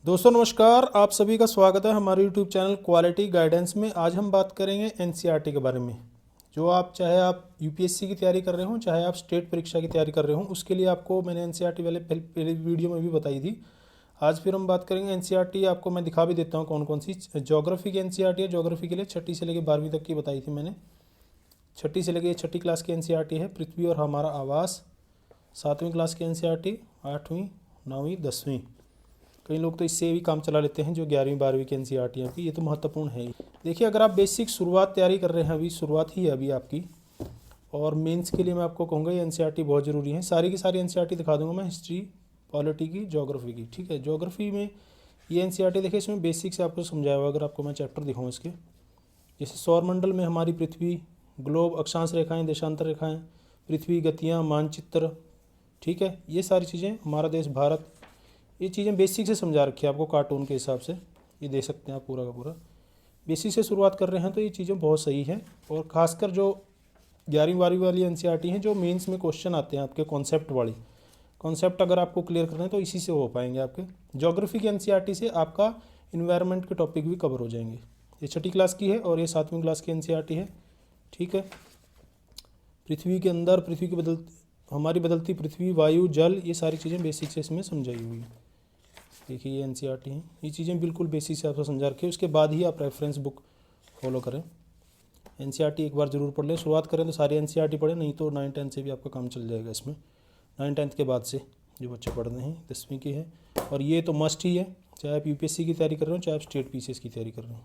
दोस्तों नमस्कार, आप सभी का स्वागत है हमारे YouTube चैनल क्वालिटी गाइडेंस में। आज हम बात करेंगे एनसीईआरटी के बारे में। जो आप चाहे आप यूपीएससी की तैयारी कर रहे हो, चाहे आप स्टेट परीक्षा की तैयारी कर रहे हो, उसके लिए आपको मैंने एनसीईआरटी वाले पहले वीडियो में भी बताई थी। आज फिर हम बात करेंगे एनसीईआरटी। आपको मैं दिखा भी देता हूँ कौन कौन सी। ज्योग्राफी की एनसीईआरटी है। ज्योग्राफी के लिए 6ठी से लेकर 12वीं तक की बताई थी मैंने। 6ठी से लेकर 6ठी क्लास की एनसीईआरटी है पृथ्वी और हमारा आवास। 7वीं क्लास की एनसीईआरटी, 8वीं, 9वीं, 10वीं। कई लोग तो इससे भी काम चला लेते हैं जो 11वीं 12वीं की एनसीईआरटी है। ये तो महत्वपूर्ण है ही। देखिए, अगर आप बेसिक शुरुआत तैयारी कर रहे हैं, अभी शुरुआत ही है अभी आपकी, और मेंस के लिए मैं आपको कहूँगा ये एनसीईआरटी बहुत ज़रूरी है। सारी की सारी एनसीईआरटी दिखा दूंगा मैं, हिस्ट्री, पॉलिटी की, ज्योग्राफी की। ठीक है, ज्योग्राफी में ये एनसीईआरटी देखिए, इसमें बेसिक से आपको समझाया हुआ। अगर आपको मैं चैप्टर दिखाऊँ इसके, जैसे सौरमंडल में हमारी पृथ्वी, ग्लोब, अक्षांश रेखाएँ, देशांतर रेखाएँ, पृथ्वी, गतियाँ, मानचित्र, ठीक है, ये सारी चीज़ें, हमारा देश भारत, ये चीज़ें बेसिक से समझा रखी है आपको कार्टून के हिसाब से। ये देख सकते हैं आप पूरा का पूरा। बेसिक से शुरुआत कर रहे हैं तो ये चीज़ें बहुत सही है। और ख़ासकर जो 11वीं 12वीं वाली एनसीईआरटी हैं, जो मेंस में क्वेश्चन आते हैं आपके कॉन्सेप्ट वाली, कॉन्सेप्ट अगर आपको क्लियर करना है तो इसी से हो पाएंगे आपके। ज्योग्राफी की एनसीईआरटी से आपका इन्वायरमेंट के टॉपिक भी कवर हो जाएंगे। ये 6ठी क्लास की है और ये 7वीं क्लास की एनसीईआरटी है। ठीक है, पृथ्वी के अंदर, पृथ्वी की हमारी बदलती पृथ्वी, वायु, जल, ये सारी चीज़ें बेसिक से इसमें समझाई हुई है। देखिए, ये एनसीईआरटी है। ये चीज़ें बिल्कुल बेसिक से आपको समझा रखी है। उसके बाद ही आप रेफरेंस बुक फॉलो करें। एनसीईआरटी एक बार जरूर पढ़ लें। शुरुआत करें तो सारी एनसीईआरटी पढ़ें, नहीं तो 9 10 से भी आपका काम चल जाएगा इसमें। 9 10 के बाद से जो बच्चे पढ़ रहे हैं, 10वीं की है, और ये तो मस्ट ही है, चाहे आप यूपीएससी की तैयारी कर रहे हो, चाहे आप स्टेट पीसीएस की तैयारी कर रहे हो।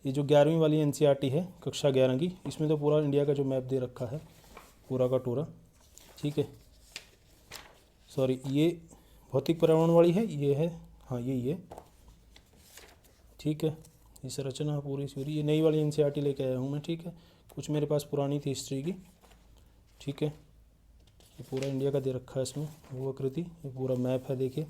ये जो 11वीं वाली एनसीईआरटी है, कक्षा 11 की, इसमें तो पूरा इंडिया का जो मैप दे रखा है पूरा का पूरा। ठीक है, सॉरी, ये भौतिक पर्यावरण वाली है, ये है, हाँ यही है। ठीक है, ये संरचना पूरी सूरी, ये नई वाली एनसीईआरटी लेके आया हूँ मैं। ठीक है, कुछ मेरे पास पुरानी थी हिस्ट्री की। ठीक है, ये पूरा इंडिया का दे रखा है इसमें, वो आकृति, ये पूरा मैप है। देखिए,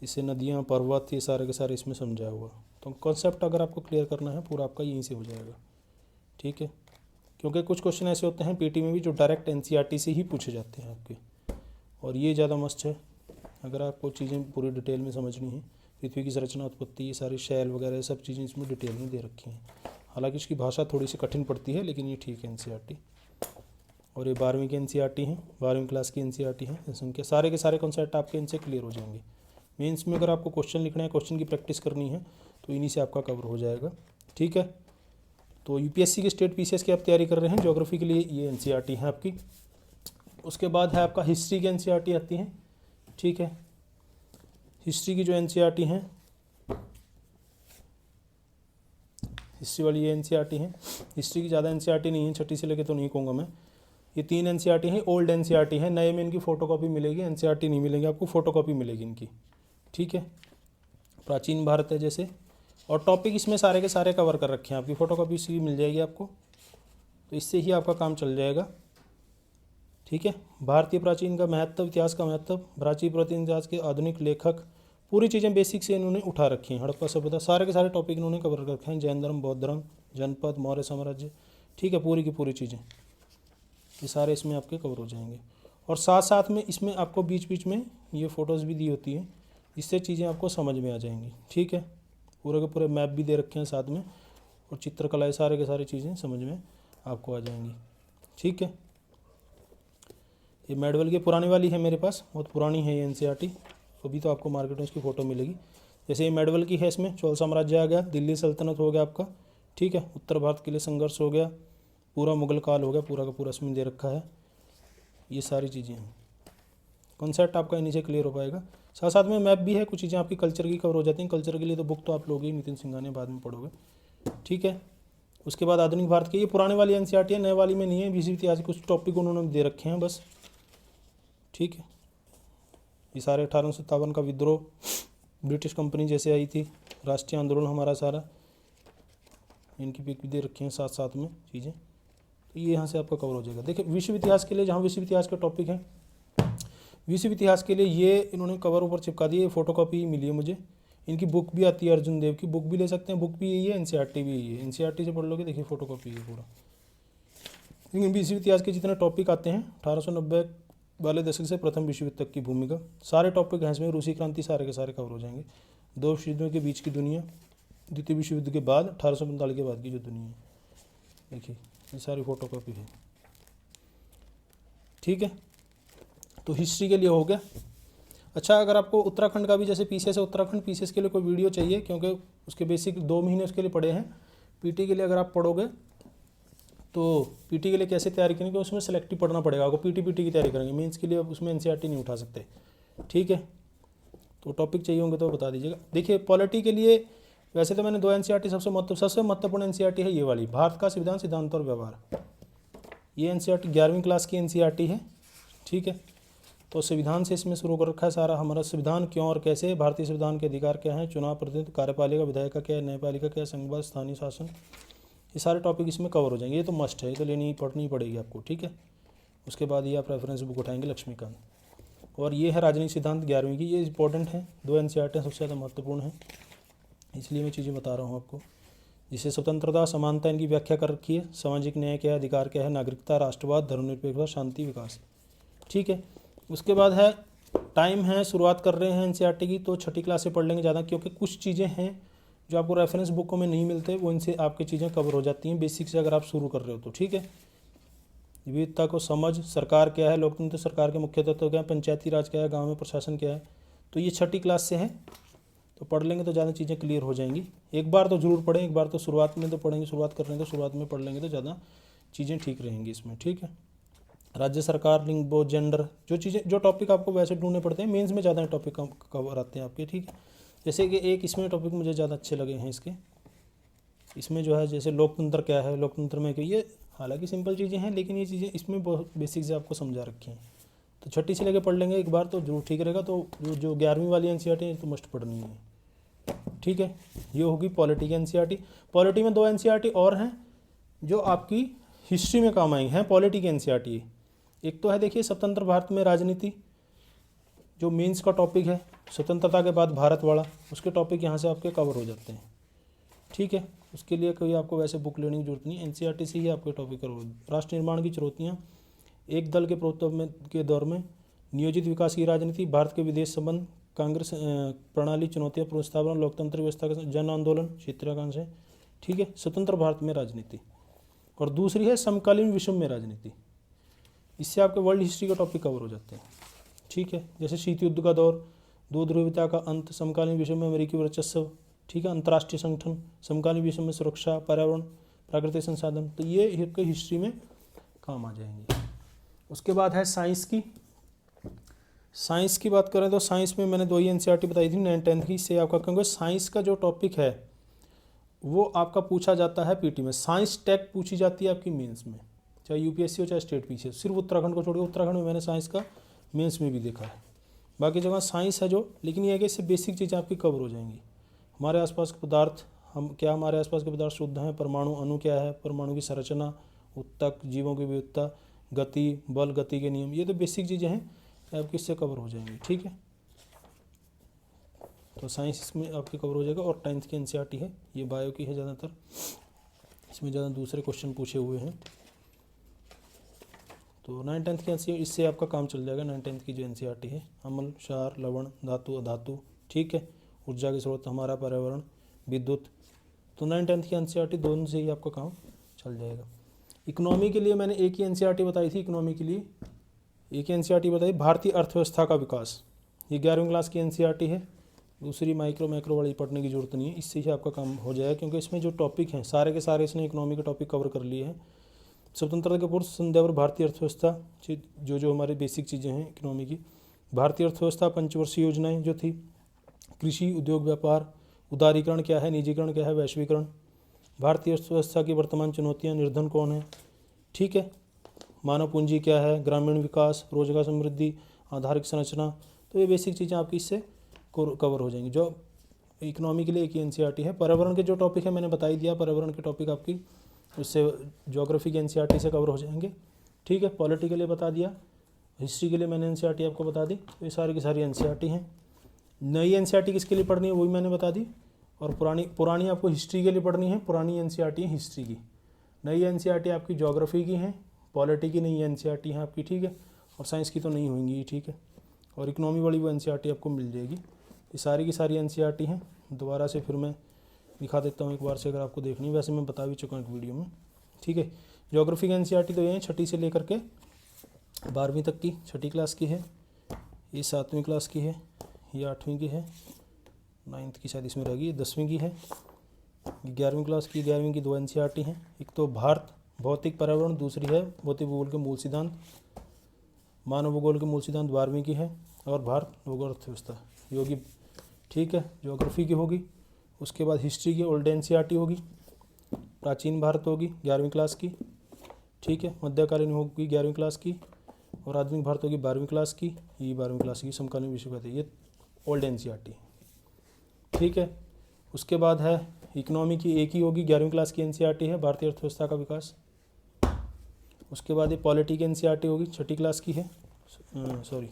इससे नदियाँ, पर्वत, ये सारे के सारे इसमें समझाया हुआ। तो कॉन्सेप्ट अगर आपको क्लियर करना है पूरा, आपका यहीं से हो जाएगा। ठीक है, क्योंकि कुछ क्वेश्चन ऐसे होते हैं पीटी में भी जो डायरेक्ट एनसीईआरटी से ही पूछे जाते हैं आपके, और ये ज़्यादा मस्ट है अगर आपको चीज़ें पूरी डिटेल में समझनी है। पृथ्वी की संरचना, उत्पत्ति, ये सारी शैल वगैरह सब चीज़ें इसमें डिटेल में दे रखी हैं। हालांकि इसकी भाषा थोड़ी सी कठिन पड़ती है, लेकिन ये ठीक है एनसीईआरटी। और ये 12वीं की एनसीईआरटी है, 12वीं क्लास की एनसीईआरटी है। जनसंख्या, सारे के सारे कॉन्सेप्ट आपके इनसे क्लियर हो जाएंगे। मेंस में अगर आपको क्वेश्चन लिखना है, क्वेश्चन की प्रैक्टिस करनी है, तो इन्हीं से आपका कवर हो जाएगा। ठीक है, तो यूपीएससी के स्टेट पीसीएस की आप तैयारी कर रहे हैं, ज्योग्राफी के लिए ये एनसीईआरटी है आपकी। उसके बाद है आपका हिस्ट्री की एनसीईआरटी आती है। ठीक है, हिस्ट्री की जो एनसीईआरटी है, हिस्ट्री वाली ये एनसीईआरटी है। हिस्ट्री की ज़्यादा एनसीईआरटी नहीं है, 6ठी से लेकर तो नहीं कहूँगा मैं। ये 3 एनसीईआरटी है, ओल्ड एनसीईआरटी है। नए में इनकी फ़ोटोकॉपी मिलेगी, एनसीईआरटी नहीं मिलेगी आपको, फ़ोटोकॉपी मिलेगी इनकी। ठीक है, प्राचीन भारत है जैसे, और टॉपिक इसमें सारे के सारे कवर कर रखे हैं। आपकी फ़ोटोकॉपी इसी मिल जाएगी आपको, तो इससे ही आपका काम चल जाएगा। ठीक है, भारतीय प्राचीन का महत्व, इतिहास का महत्व, प्राचीन प्राचीन इतिहास के आधुनिक लेखक, पूरी चीज़ें बेसिक से इन्होंने उठा रखी हैं। हड़प्पा सभ्यता, सारे के सारे टॉपिक इन्होंने कवर कर रखे हैं। जैन धर्म, बौद्ध धर्म, जनपद, मौर्य साम्राज्य, ठीक है, पूरी की पूरी चीज़ें, ये सारे इसमें आपके कवर हो जाएंगे। और साथ साथ में इसमें आपको बीच बीच में ये फ़ोटोज़ भी दी होती हैं, इससे चीज़ें आपको समझ में आ जाएंगी। ठीक है, पूरे के पूरे मैप भी दे रखे हैं साथ में, और चित्रकला, सारे के सारी चीज़ें समझ में आपको आ जाएंगी। ठीक है, ये मेडवल की पुरानी वाली है मेरे पास, बहुत पुरानी है ये एनसीईआरटी। अभी तो आपको मार्केट में इसकी फ़ोटो मिलेगी। जैसे ये मेडवल की है, इसमें चोल साम्राज्य आ गया, दिल्ली सल्तनत हो गया आपका। ठीक है, उत्तर भारत के लिए संघर्ष हो गया, पूरा मुगल काल हो गया, पूरा का पूरा इसमें दे रखा है। ये सारी चीज़ें हैं, कॉन्सेप्ट आपका इन्हीं से क्लियर हो पाएगा। साथ साथ में मैप भी है, कुछ चीज़ें आपकी कल्चर की कवर हो जाती हैं। कल्चर के लिए तो बुक तो आप लोगे ही, नितिन सिंघानिया बाद में पढ़ोगे। ठीक है, उसके बाद आधुनिक भारत की, ये पुराने वाली एनसीईआरटी है, नए वाली में नहीं है। विश्व इतिहास के कुछ टॉपिक उन्होंने दे रखे हैं बस। ठीक है, ये सारे 1857 का विद्रोह, ब्रिटिश कंपनी जैसे आई थी, राष्ट्रीय आंदोलन हमारा सारा, इनकी पिक भी दे रखी हैं साथ साथ में चीज़ें। तो ये यहाँ से आपका कवर हो जाएगा। देखिए, विश्व इतिहास के लिए, जहाँ विश्व इतिहास के टॉपिक हैं, विश्व इतिहास के लिए ये इन्होंने कवर ऊपर चिपका दिए। फ़ोटोकॉपी मिली है मुझे, इनकी बुक भी आती है, अर्जुन देव की बुक भी ले सकते हैं। बुक भी यही है, एनसीईआरटी भी यही है। एनसीईआरटी से पढ़ लोगे, देखिए फ़ोटोकॉपी है पूरा। लेकिन विश्व इतिहास के जितने टॉपिक आते हैं, 1890 वाले दशक से प्रथम विश्व युद्ध तक की भूमिका, सारे टॉपिक हैं इसमें। रूसी क्रांति, सारे के सारे कवर हो जाएंगे। दो विश्व युद्धों के बीच की दुनिया, द्वितीय विश्व युद्ध के बाद 1845 के बाद की जो दुनिया है। देखिए ये सारी फोटो कॉपी है, ठीक है। तो हिस्ट्री के लिए हो गया। अच्छा, अगर आपको उत्तराखंड का भी, जैसे पीसीएस है उत्तराखंड, पीसीएस के लिए कोई वीडियो चाहिए, क्योंकि उसके बेसिक 2 महीने उसके लिए पड़े हैं। पीटी के लिए अगर आप पढ़ोगे तो पीटी के लिए कैसे तैयारी करेंगे, उसमें सेलेक्टिव पढ़ना पड़ेगा आपको। पीटी की तैयारी करेंगे, मेंस के लिए उसमें एनसीईआरटी नहीं उठा सकते, ठीक है। तो टॉपिक चाहिए होंगे तो बता दीजिएगा। देखिए पॉलिटी के लिए वैसे तो मैंने 2 एनसीईआरटी सबसे महत्वपूर्ण एनसीईआरटी है ये वाली, भारत का संविधान, सिद्धांत और व्यवहार। ये एनसीईआरटी 11वीं क्लास की एनसीईआरटी है, ठीक है। तो संविधान से इसमें शुरू कर रखा है सारा। हमारा संविधान क्यों और कैसे, भारतीय संविधान के अधिकार क्या हैं, चुनाव, प्रतिनिधित्व, कार्यपालिका, विधायिका क्या है, न्यायपालिका क्या है, संघवाद, स्थानीय शासन, ये सारे टॉपिक इसमें कवर हो जाएंगे। ये तो मस्ट है, ये तो पढ़नी पड़ेगी आपको, ठीक है। उसके बाद ये आप रेफरेंस बुक उठाएंगे लक्ष्मीकांत। और ये है राजनीतिक सिद्धांत 11वीं की, ये इंपॉर्टेंट है। 2 एनसीईआरटी सबसे ज़्यादा महत्वपूर्ण है, इसलिए मैं चीज़ें बता रहा हूँ आपको। जिसे स्वतंत्रता, समानता इनकी व्याख्या कर रखी है। सामाजिक न्याय क्या है, अधिकार क्या है, नागरिकता, राष्ट्रवाद, धर्मनिरपेक्षता, शांति, विकास, ठीक है। उसके बाद है टाइम है, शुरुआत कर रहे हैं एनसीईआरटी की तो 6ठी क्लास से पढ़ लेंगे ज़्यादा, क्योंकि कुछ चीज़ें हैं जो आपको रेफरेंस बुकों में नहीं मिलते, वो इनसे आपकी चीज़ें कवर हो जाती हैं बेसिक से अगर आप शुरू कर रहे हो तो, ठीक है। विविधता को समझ, सरकार क्या है, लोकतंत्र सरकार के मुख्य तत्व क्या है, पंचायती राज क्या है, गाँव में प्रशासन क्या है, तो ये 6ठी क्लास से है। तो पढ़ लेंगे तो ज़्यादा चीज़ें क्लियर हो जाएंगी। एक बार तो जरूर पढ़ें, एक बार तो शुरुआत में तो पढ़ेंगे, शुरुआत कर रहे हैं तो शुरुआत में पढ़ लेंगे तो ज़्यादा चीज़ें ठीक रहेंगी इसमें, ठीक है। राज्य सरकार, लिंग, बोध, जेंडर, जो टॉपिक आपको वैसे ढूंढने पड़ते हैं, मेंस में ज़्यादा टॉपिक कवर आते हैं आपके, ठीक है। जैसे कि एक इसमें टॉपिक मुझे ज़्यादा अच्छे लगे हैं इसके, इसमें जो है जैसे लोकतंत्र क्या है, लोकतंत्र में ये हालांकि सिंपल चीज़ें हैं, लेकिन ये चीज़ें इसमें बहुत बेसिक से आपको समझा रखी हैं। तो 6ठी से लेकर पढ़ लेंगे एक बार तो जरूर ठीक रहेगा। तो जो 11वीं वाली एनसीईआरटी है तो मस्ट पढ़नी है, ठीक है। ये होगी पॉलिटी की एनसीईआरटी। पॉलिटी में 2 एनसीईआरटी और हैं जो आपकी हिस्ट्री में काम आएंगे, हैं पॉलिटी की एनसीईआरटी। एक तो है देखिए स्वतंत्र भारत में राजनीति, जो मेंस का टॉपिक है, स्वतंत्रता के बाद भारत वाला, उसके टॉपिक यहाँ से आपके कवर हो जाते हैं, ठीक है। उसके लिए कोई आपको वैसे बुक लेने की जरूरत नहीं, एनसीईआरटी से ही आपके टॉपिक कवर। राष्ट्र निर्माण की चुनौतियाँ, एक दल के प्रभुत्व में के दौर में नियोजित विकास की राजनीति, भारत के विदेश संबंध, कांग्रेस प्रणाली, चुनौतियाँ, पुनर्स्थापना, लोकतंत्र व्यवस्था का जन आंदोलन, क्षेत्रांश है, ठीक है। स्वतंत्र भारत में राजनीति। और दूसरी है समकालीन विश्व में राजनीति, इससे आपके वर्ल्ड हिस्ट्री का टॉपिक कवर हो जाते हैं, ठीक है। जैसे शीत युद्ध का दौर, दो ध्रुवीयता का अंत, समकालीन विश्व में अमेरिकी वर्चस्व, ठीक है, अंतर्राष्ट्रीय संगठन, समकालीन विश्व में सुरक्षा, पर्यावरण, प्राकृतिक संसाधन, तो ये हिस्ट्री में काम आ जाएंगे। उसके बाद है साइंस की। साइंस की बात करें तो साइंस में मैंने 2 ही एनसीईआरटी बताई थी 9th 10th की, इससे आपका क्योंकि साइंस का जो टॉपिक है वो आपका पूछा जाता है पीटी में। साइंस टेक पूछी जाती है आपकी मेंस में, चाहे यूपीएससी हो चाहे स्टेट पीसीएस। सिर्फ उत्तराखंड को छोड़कर, उत्तराखंड में मैंने साइंस का मेंस में भी देखा है, बाकी जगह साइंस है जो, लेकिन ये है कि इससे बेसिक चीज़ें आपकी कवर हो जाएंगी। हमारे आसपास के पदार्थ, हमारे आसपास के पदार्थ शुद्ध हैं, परमाणु, अणु क्या है, परमाणु की संरचना, ऊतक, जीवों की विविधता, गति, बल, गति के नियम, ये तो बेसिक चीज़ें हैं, आपकी इससे कवर हो जाएंगी, ठीक है। तो साइंस इसमें आपके कवर हो जाएगा। और 10th की एनसीईआरटी है, ये बायो की है ज़्यादातर, इसमें ज़्यादा दूसरे क्वेश्चन पूछे हुए हैं। तो 9th 10th की एनसीईआरटी, इससे आपका काम चल जाएगा। 9th 10th की जो एनसीईआरटी है, अम्ल, क्षार, लवण, धातु, अधातु, ठीक है, ऊर्जा के स्रोत, हमारा पर्यावरण, विद्युत। तो 9th 10th की एनसीईआरटी दोनों से ही आपका काम चल जाएगा। इकोनॉमी के लिए मैंने एक ही एनसीईआरटी बताई थी, इकोनॉमी के लिए एक ही एनसीईआरटी बताई, भारतीय अर्थव्यवस्था का विकास। ये 11वीं क्लास की एनसीईआरटी है, दूसरी माइक्रो मैक्रो वाली पढ़ने की जरूरत नहीं है, इससे ही आपका काम हो जाएगा, क्योंकि इसमें जो टॉपिक हैं सारे के सारे इसने इकोनॉमी के टॉपिक कवर कर लिए हैं। स्वतंत्रता के पूर्व संध्यावर भारतीय अर्थव्यवस्था, जो हमारी बेसिक चीज़ें हैं इकोनॉमी की, भारतीय अर्थव्यवस्था, पंचवर्षीय योजनाएँ जो थी, कृषि, उद्योग, व्यापार, उदारीकरण क्या है, निजीकरण क्या है, वैश्वीकरण, भारतीय अर्थव्यवस्था की वर्तमान चुनौतियाँ, निर्धन कौन है, ठीक है, मानव पूंजी क्या है, ग्रामीण विकास, रोजगार समृद्धि, आधारिक संरचना, तो ये बेसिक चीज़ें आपकी इससे कवर हो जाएंगी। जो इकोनॉमी के लिए एक ही एनसीईआरटी है। पर्यावरण के जो टॉपिक है मैंने बता ही दिया, पर्यावरण के टॉपिक आपकी उससे ज्योग्राफी की एनसीईआरटी से कवर हो जाएंगे, ठीक है। पॉलिटी के लिए बता दिया, हिस्ट्री के लिए मैंने एनसीईआरटी आपको बता दी। तो ये सारी की सारी एनसीईआरटी हैं। नई एनसीईआरटी किसके लिए पढ़नी है वो भी मैंने बता दी, और पुरानी आपको हिस्ट्री के लिए पढ़नी है। पुरानी एनसीईआरटी है हिस्ट्री की, नई एनसीईआरटी आपकी ज्योग्राफी की है, पॉलिटी की नई एनसीईआरटी है आपकी, ठीक है, और साइंस की तो नहीं होंगी, ठीक है। और इकोनॉमी वाली वो एनसीईआरटी आपको मिल जाएगी, ये सारी की सारी एनसीईआरटी हैं। दोबारा से फिर मैं दिखा देता हूँ एक बार से, अगर आपको देखनी, वैसे मैं बता भी चुका हूँ एक वीडियो में, ठीक है। ज्योग्राफी की एनसीईआरटी तो ये है, 6ठी से लेकर के 12वीं तक की, 6ठी क्लास की है, ये 7वीं क्लास की है, ये 8वीं की है, 9th की शायद इसमें रहेगी, 10वीं की है, 11वीं क्लास की, 11वीं की 2 एनसीईआरटी हैं। एक तो भारत भौतिक पर्यावरण, दूसरी है भौतिक भूगोल के मूल सिद्धांत, मानव भूगोल के मूल सिद्धांत 12वीं की है, और भारत भूगोल अर्थव्यवस्था ये होगी, ठीक है, ज्योग्राफी की होगी। उसके बाद हिस्ट्री की ओल्ड एनसीईआरटी होगी, प्राचीन भारत होगी 11वीं क्लास की, ठीक है, मध्यकालीन होगी 11वीं क्लास की, और आधुनिक भारत होगी 12वीं क्लास की, ये 12वीं क्लास की। समकालीन विश्व कहते हैं, ये ओल्ड एनसीईआरटी, ठीक है। उसके बाद है इकोनॉमी की, एक ही होगी 11वीं क्लास की एनसीईआरटी है, भारतीय अर्थव्यवस्था का विकास। उसके बाद ये पॉलिटी की एनसीईआरटी होगी, 6ठी क्लास की है, सॉरी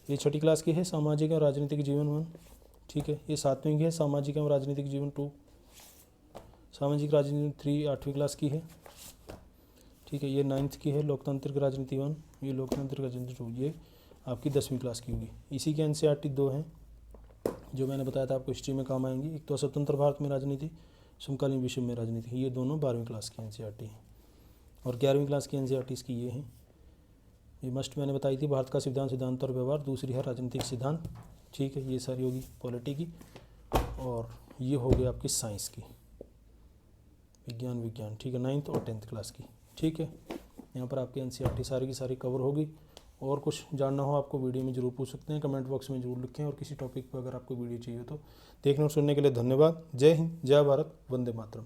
ये 6ठी क्लास की है, सामाजिक और राजनीतिक जीवन 1, ठीक है। ये 7वीं की है, सामाजिक एवं राजनीतिक जीवन 2, सामाजिक राजनीति 3 8वीं क्लास की है, ठीक है। ये 9th की है, लोकतांत्रिक राजनीति 1, ये लोकतांत्रिक राजनीति 2, ये आपकी 10वीं क्लास की होगी। इसी के एनसीईआरटी 2 हैं जो मैंने बताया था आपको हिस्ट्री में काम आएंगी, एक तो स्वतंत्र भारत में राजनीति, समकालीन विश्व में राजनीति, ये दोनों 12वीं क्लास की एनसीईआरटी हैं। और 11वीं क्लास की एनसीईआरटी इसकी ये हैं, ये मस्ट मैंने बताई थी, भारत का संविधान, सिद्धांत और व्यवहार, दूसरी है राजनीतिक सिद्धांत, ठीक है। ये सारी होगी पॉलिटी की, और ये हो गई आपकी साइंस की, विज्ञान, ठीक है, 9th और 10th क्लास की, ठीक है। यहाँ पर आपकी एनसीईआरटी सारी की सारी कवर होगी। और कुछ जानना हो आपको वीडियो में जरूर पूछ सकते हैं, कमेंट बॉक्स में जरूर लिखें, और किसी टॉपिक पर अगर आपको वीडियो चाहिए तो। देखने और सुनने के लिए धन्यवाद। जय हिंद, जय भारत, वंदे मातरम।